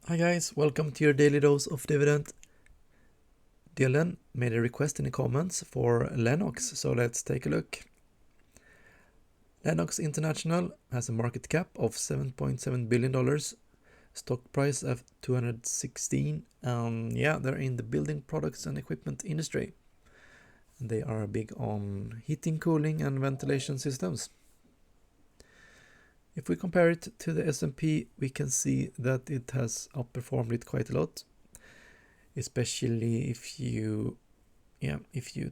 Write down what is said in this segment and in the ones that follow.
Hi guys, welcome to your daily dose of dividend. Dylan made a request in the comments for Lennox, so let's take a look. Lennox International has a market cap of $7.7 billion, stock price of 216, and they're in the building products and equipment industry. They are big on heating, cooling and ventilation systems. If we compare it to the S&P, we can see that it has outperformed it quite a lot, especially if you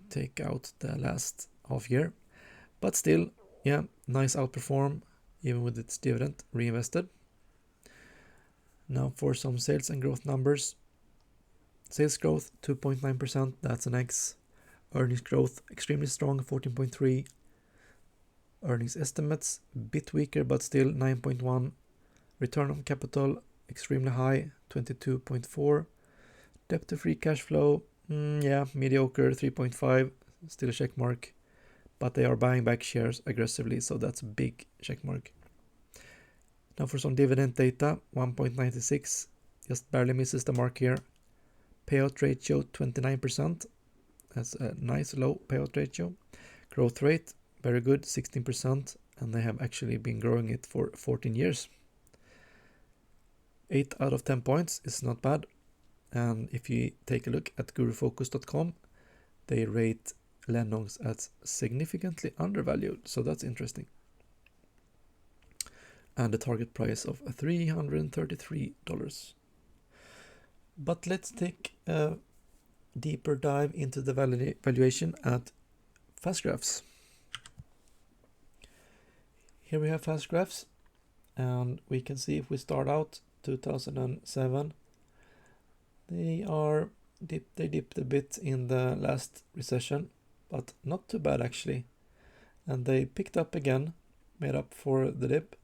take out the last half year. But still, nice outperform even with its dividend reinvested. Now for some sales and growth numbers. Sales growth 2.9%, that's an X. Earnings growth extremely strong, 14.3. Earnings estimates a bit weaker but still 9.1. Return on capital extremely high, 22.4. Debt to free cash flow, mediocre, 3.5, still a check mark. But they are buying back shares aggressively, so that's a big check mark. Now for some dividend data, 1.96, just barely misses the mark here. Payout ratio 29%, that's a nice low payout ratio. Growth rate, very good, 16%, and they have actually been growing it for 14 years. 8 out of 10 points is not bad. And if you take a look at gurufocus.com, they rate Lennox as significantly undervalued, so that's interesting. And the target price of $333. But let's take a deeper dive into the valuation at FastGraphs. Here we have FastGraphs, and we can see if we start out 2007, they dipped a bit in the last recession, but not too bad actually. And they picked up again, made up for the dip,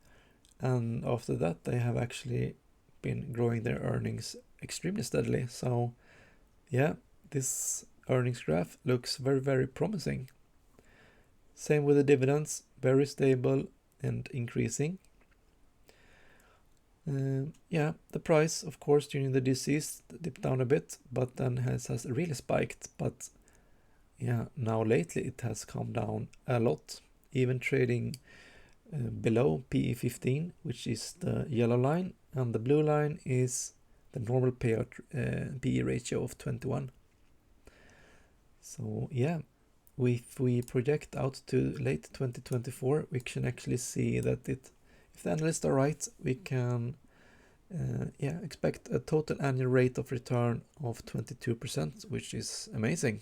and after that they have actually been growing their earnings extremely steadily. So this earnings graph looks very, very promising. Same with the dividends, very stable and increasing. The price, of course, during the disease dipped down a bit, but then has really spiked. But now lately it has come down a lot, even trading below PE 15, which is the yellow line, and the blue line is the normal payout PE ratio of 21. So if we project out to late 2024, we can actually see that if the analysts are right, we can expect a total annual rate of return of 22%, which is amazing.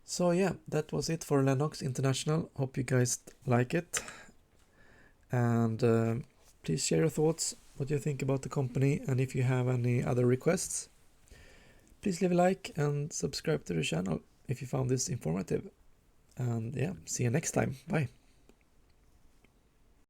So that was it for Lennox International. Hope you guys like it. And please share your thoughts, what you think about the company, and if you have any other requests, please leave a like and subscribe to the channel if you found this informative. And see you next time. Bye.